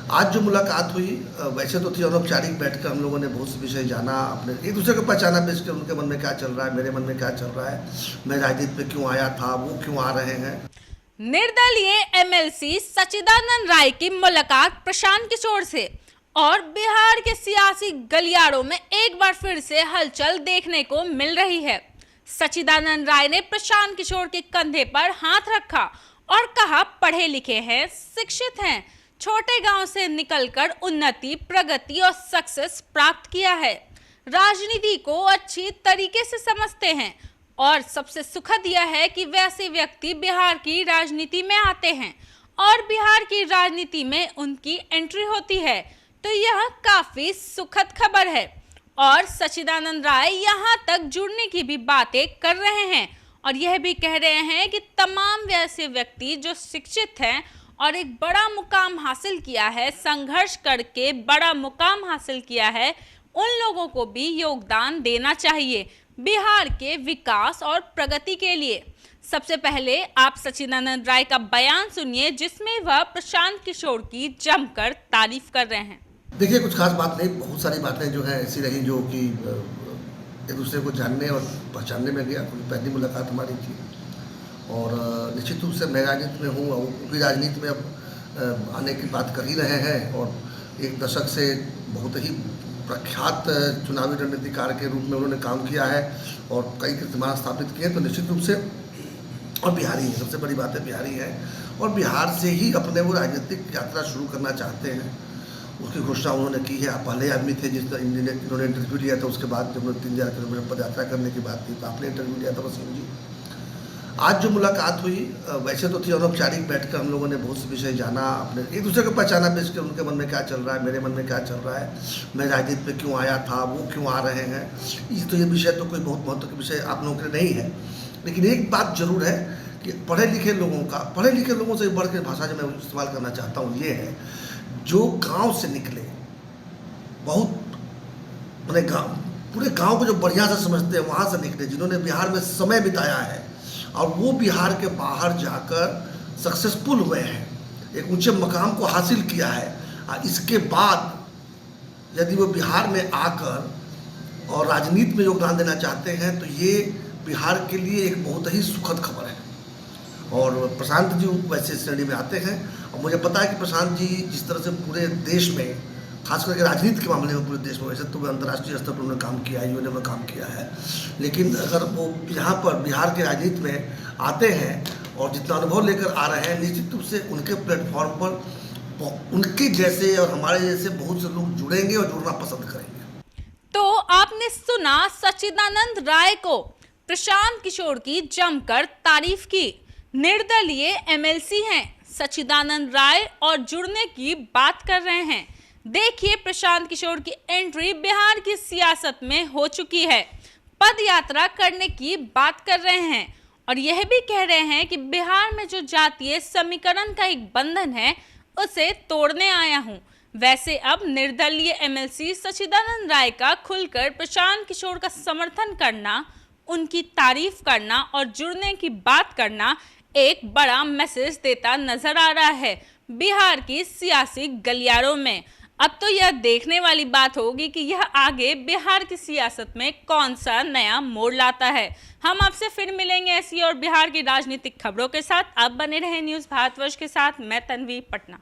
आज जो मुलाकात हुई वैसे तो थी अनौपचारिक बैठकर हम लोगों ने बहुत से विषय जाना, अपने एक दूसरे को पहचाना, बेच के उनके मन में क्या चल रहा है, मेरे मन में क्या चल रहा है, मैं राजनीति में क्यों आया था, वो क्यों आ रहे हैं। निर्दलीय एमएलसी सच्चिदानंद राय की मुलाकात प्रशांत किशोर से और बिहार के सियासी गलियारों में एक बार फिर से हलचल देखने को मिल रही है। सच्चिदानंद राय ने प्रशांत किशोर के कंधे पर हाथ रखा और कहा, पढ़े लिखे हैं, शिक्षित हैं, छोटे गांव से निकलकर उन्नति, प्रगति और सक्सेस प्राप्त किया है, राजनीति को अच्छी तरीके से समझते हैं और सबसे सुखद यह है कि वैसे व्यक्ति बिहार की राजनीति में आते हैं और बिहार की राजनीति में उनकी एंट्री होती है, तो यह काफी सुखद खबर है। और सच्चिदानंद राय यहां तक जुड़ने की भी बातें कर रहे हैं और यह भी कह रहे हैं कि तमाम वैसे व्यक्ति जो शिक्षित हैं और एक बड़ा मुकाम हासिल किया है, संघर्ष करके बड़ा मुकाम हासिल किया है, उन लोगों को भी योगदान देना चाहिए बिहार के विकास और प्रगति के लिए। सबसे पहले आप सच्चिदानंद राय का बयान सुनिए, जिसमें वह प्रशांत किशोर की जमकर तारीफ कर रहे हैं। देखिए, कुछ खास बात नहीं, बहुत सारी बातें जो है ऐसी रही जो कि एक दूसरे को जानने और पहचानने में गया। पहली मुलाकात हमारी थी और निश्चित रूप से मैं राजनीति में हूँ और वो भी राजनीति में अब आने की बात कर ही रहे हैं और एक दशक से बहुत ही प्रख्यात चुनावी रणनीतिकार के रूप में उन्होंने काम किया है और कई कीर्तिमान स्थापित किए, तो निश्चित रूप से और बिहारी है, सबसे बड़ी बात है बिहारी है और बिहार से ही अपने वो राजनीतिक यात्रा शुरू करना चाहते हैं। उसकी घोषणा उन्होंने की है। आप पहले आदमी थे जिसने इन्होंने इंटरव्यू लिया था, उसके बाद जब 3000 किलोमीटर पद यात्रा करने की बात थी तो आपने इंटरव्यू लिया था वसीम जी। आज जो मुलाकात हुई वैसे तो थी अनौपचारिक बैठकर हम लोगों ने बहुत से विषय जाना, अपने एक दूसरे को पहचाना, बेच के उनके मन में क्या चल रहा है, मेरे मन में क्या चल रहा है, मैं राजनीति में क्यों आया था, वो क्यों आ रहे हैं। ये विषय तो कोई बहुत महत्व के विषय आप लोगों के लिए नहीं है, लेकिन एक बात जरूर है कि पढ़े लिखे लोगों से बढ़ के भाषा जो मैं इस्तेमाल करना चाहता हूँ ये है, जो गांव से निकले, बहुत मैंने पूरे गांव को जो बढ़िया से समझते हैं वहाँ से निकले, जिन्होंने बिहार में समय बिताया है और वो बिहार के बाहर जाकर सक्सेसफुल हुए हैं, एक ऊंचे मकाम को हासिल किया है। और इसके बाद यदि वो बिहार में आकर और राजनीति में योगदान देना चाहते हैं तो ये बिहार के लिए एक बहुत ही सुखद खबर है। और प्रशांत जी वैसे श्रेणी में आते हैं और मुझे पता है कि प्रशांत जी जिस तरह से पूरे देश में, खास करके राजनीति के मामले में पूरे देश में, वैसे तो अंतर्राष्ट्रीय स्तर पर उन्होंने काम किया है, यूएनओ में काम किया है, लेकिन अगर वो यहाँ पर बिहार के राजनीति में आते हैं और जितना अनुभव लेकर आ रहे हैं, निश्चित रूप से उनके प्लेटफॉर्म पर उनके जैसे और हमारे जैसे बहुत से लोग जुड़ेंगे और जुड़ना पसंद करेंगे। तो आपने सुना सच्चिदानंद राय को प्रशांत किशोर की जमकर तारीफ की। निर्दलीय एमएलसी हैं सच्चिदानंद राय और जुड़ने की बात कर रहे हैं। देखिए, प्रशांत किशोर की एंट्री बिहार की सियासत में हो चुकी है, पद यात्रा करने की बात कर रहे हैं और यह भी कह रहे हैं कि बिहार में जो जातीय समीकरण का एक बंधन है उसे तोड़ने आया हूं। वैसे अब निर्दलीय एमएलसी सच्चिदानंद राय का खुलकर प्रशांत किशोर का समर्थन करना, उनकी तारीफ करना और जुड़ने की बात करना एक बड़ा मैसेज देता नजर आ रहा है बिहार की सियासी गलियारों में। अब तो यह देखने वाली बात होगी कि यह आगे बिहार की सियासत में कौन सा नया मोड़ लाता है। हम आपसे फिर मिलेंगे ऐसी और बिहार की राजनीतिक खबरों के साथ। आप बने रहे न्यूज़ भारतवर्ष के साथ। मैं तन्वी, पटना।